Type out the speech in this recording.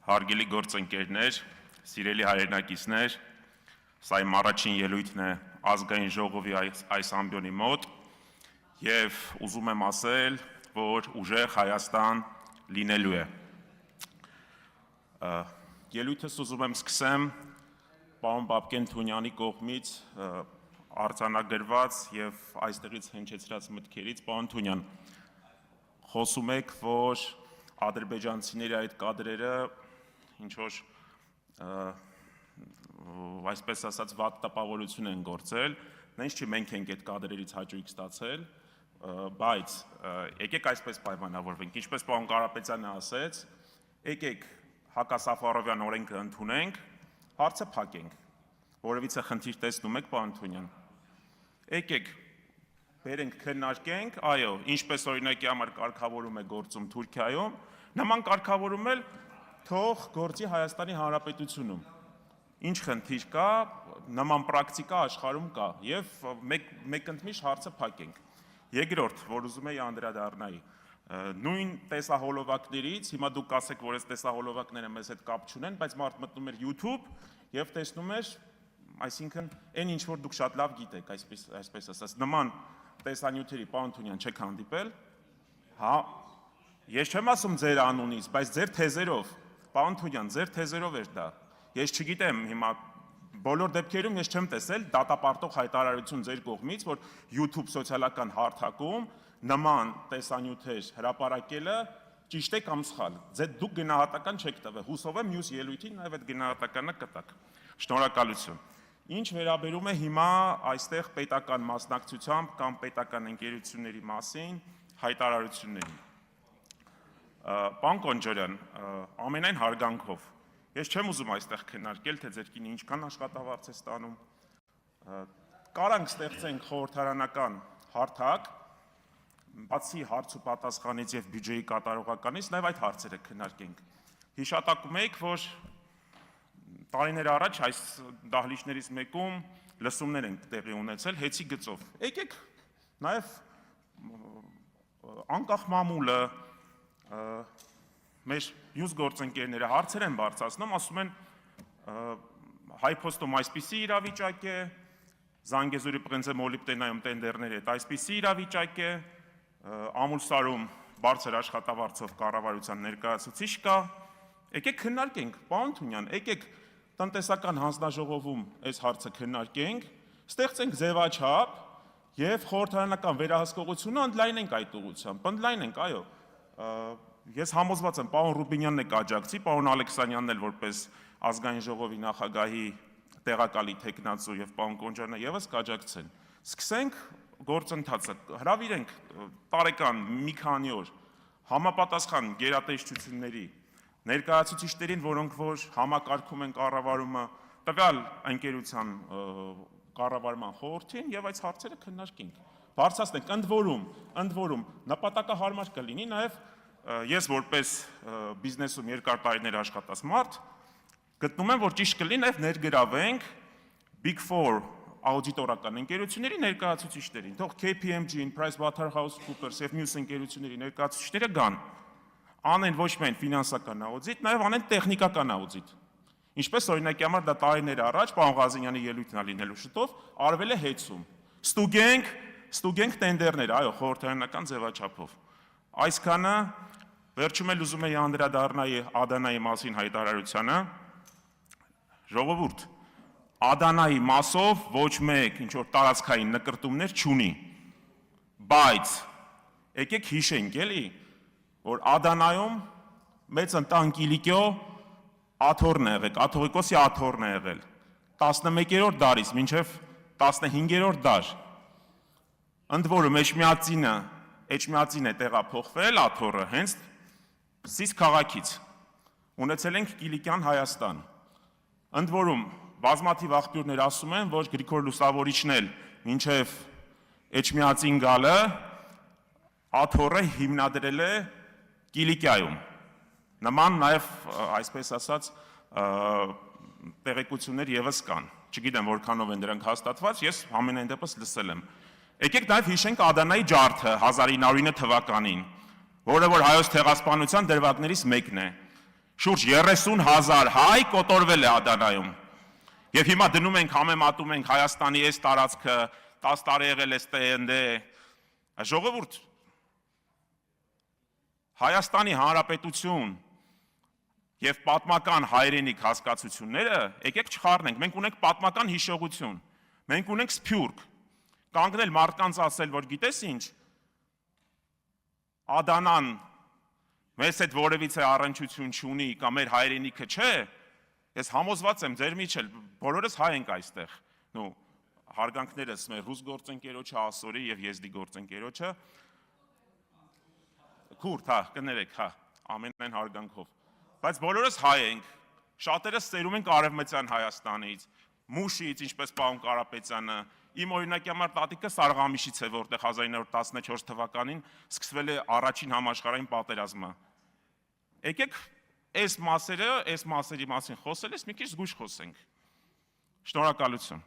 Հարգելի գործընկերներ, սիրելի հայրենակիցներ, սա իմ առաջին ելույթն է ազգային ժողովի այս ամբիոնի մոտ և ուզում եմ ասել, որ ուժեղ Հայաստան լինելու է։ Ելույթս ուզում եմ սկսեմ պարոն Բաբկեն Թունյանի կողմից արձանագրված և այստեղից հնչեցրած մտքերից։ Պարոն Թունյան, խոսում եք, որ ադրբեջանցիների այդ կադրերը ինչ-որ այսպես ասած վատ տպավորություն են գործել, նենց չի մենք ենք այդ կադրերից հաճույք ստացել, բայց եկեք այսպես պայմանավորվենք, ինչպես պարոն Կարապետյանը ասեց, եկեք հակասաֆարովյան օրենքը ընդունենք, հարցը փակենք, որևիցե խնդիր տեսնում եք, պարոն Թունյան, եկեք բերենք քննարկենք, այո, ինչպես օրինակի համար կարգավորում է գործում Թուրքիայում, նման կարգավորում էլ թող գործի Հայաստանի Հանրապետությունում, ինչ խնդիր կա, նման պրակտիկա աշխարհում կա և մեկընդմիշտ հարցը փակենք։ Երկրորդ, որ ուզում էի անդրադառնայի, նույն տեսահոլովակներից, հիմա դուք կասեք, որ այս տեսահոլովակները մեզ հետ կապ չունեն, բայց մարդ մտնում էր YouTube և տեսնում էր, այսինքն այն ինչ որ դուք շատ լավ գիտեք, այսպես ասած, նման տեսանյութերի պարոն Թունյան չեք հանդիպել, հա, ես չեմ ասում ձեր անունից, բայց ձեր թեզերով, պարոն Թունյան, ձեր թեզերով էր դա, ես չգիտեմ հիմա, բոլոր դեպքերում ես չեմ տեսել դատապարտող հայտարարություն ձեր կողմից, որ YouTube սոցիալական հարթակում նման տեսանյութեր հրապարակելը ճիշտ է կամ սխալ, դուք գնահատական չեք տվել, հուսով եմ մյուս ելույթին նաև այդ գնահատականը կտաք, շնորհակալություն։ Ինչ վերաբերում է հիմա այստեղ պետական մասնակցությամբ կամ պետական ընկերությունների մասին հայտարարություններին։ Պարոն Կոնջարյան, ամենայն հարգանքով, ես չեմ ուզում այստեղ քննարկել, թե ձեր կինը ինչքան աշխատավարձ է ստանում, կարանք ստեղծենք խորհրդարանական հարթակ, բացի հարց ու պատասխանից և բյուջեի կատարողականից, նաև այդ հարցերը քննարկենք։ Հիշատակում եք, որ տարիներ առաջ այս դահլիճներից մեկում լսումներ են տեղի ունեցել հեծի գծով։ Եկեք նաև անկախ մամուլը, մեր մյուս գործընկերները հարցեր են բարձրացնում, ասում են Հայփոստում այսպիսի իրավիճակ է, Զանգեզուրի պրինցե-մոլիբդենայում տենդերների հետ այսպիսի իրավիճակ է, Ամուլսարում բարձր աշխատավարձով կառավարության ներկայացուցիչ կա, եկեք քննարկենք, պարոն Թունյան, եկեք տնտեսական հանձնաժողովում այս հարցը քննարկենք, ստեղծենք ձևաչափ և խորհրդարանական վերահսկողությունը ընդլայնենք այդ ուղղությամբ, ընդլայնենք, այո, ես համոզված եմ, պարոն Ռուբինյանն է կաջակցի, պարոն Ալեքսանյանն էլ որպես ազգային ժողովի նախագահի տեղակալի թեկնածու և պարոն Կոնջարյանը ևս կաջակցեն, սկսենք գործընթացը, հրավիրենք տարեկան մի քանի օր համապատասխան գերատեսչությունների ներկայացուցիչներին, որոնք որ համակարգում են կառավարումը, տվյալ ընկերության կառավարման խորհրդին և այս հարցերը քննարկենք, բարձրացնենք, ընդ որում նպատակահարմար կլինի նաև ես որպես բիզնեսում երկար տարիներ աշխատած մարդ, գտնում եմ, որ ճիշտ կլինի նաև ներգրավենք Big Four աուդիտորական ընկերությունների ներկայացուցիչներին, թող KPMG-ին, PricewaterhouseCoopers և մյուս ընկերությունների ներկայացուցիչները գան, անեն ոչ միայն ֆինանսական աուդիտ, նաև անեն տեխնիկական աուդիտ։ Ինչպես օրինակի համար դա տարիներ առաջ, պարոն Ղազենյանի ելույթն է լինելու շուտով, արվել է հեծում։ Ստուգենք տենդերներ, այո, խորհրդարանական ձևաչափով։ Այսքանը, վերջում էլ ուզում էի անդրադառնալ Ադանայի մասին հայտարարությանը, ժողովուրդ, Ադանայի մասով ոչ մեկ ինչ-որ տարածքային նկրտումներ չունի, բայց եկեք հիշենք էլի, որ Ադանայում մեծ ընտան Կիլիկիո աթոռն է եղել, կաթողիկոսի աթոռն է եղել, 11-րդ դարից մինչև 15-րդ դար, ընդ որում Էջմիածին է տեղափոխվել աթոռը հենց Սիս քաղաքից, ունեցել ենք Կիլիկյան Հայաստան, ընդ որում բազմաթիվ աղբյուրներ ասում են, որ Գրիգոր Լուսավորիչն էլ մինչև Էջմիածին գալը աթոռը հիմնադրել է Կիլիկիայում, նման նաև այսպես ասած տեղեկություններ ևս կան, չգիտեմ որքանով են դրանք հաստատված, ես ամենայն դեպս լսել եմ։ Եկեք նաև հիշենք Ադանայի ջարդը 1909 թվականին, որը որ հայոց ցեղասպանության դրվագներից մեկն է։ Շուրջ 30,000 հայ կոտորվել է Ադանայում։ Եվ հիմա դնում ենք, համեմատում ենք Հայաստանի այս տարածքը, 10 տարի եղել է ստենդ է։ Ժողովուրդ, Հայաստանի Հանրապետություն եւ պատմական հայրենիք հասկացությունները, եկեք չխառնենք, մենք ունենք պատմական հիշողություն, մենք ունենք սփյուռք, կանգնել մարդկանց ասել, որ գիտես ինչ, Ադանան մեզ հետ որևիցե առնչություն չունի կամ մեր հայրենիքը չէ, ես համոզված եմ ձեր միջել, բոլորս հայ ենք այստեղ, հարգանքներս մեր ռուս գործընկերոջը, ասորի եւ եզդի գործընկերոջը, քուրդ, կներեք, ամենայն հարգանքով, բայց բոլորս հայ ենք, շատերս ծերում ենք Արևմտյան Հայաստանից, Մուշից, ինչպես պարոն Կարապետյանը, իմ օրինակի համար տատիկը Սարղամիշից է, որտեղ 1914 թվականին սկսվել է առաջին համաշխարհային պատերազմը։ Եկեք այս մասերի մասին խոսելիս մի քիչ զգույշ խոսենք։ Շնորհակալություն։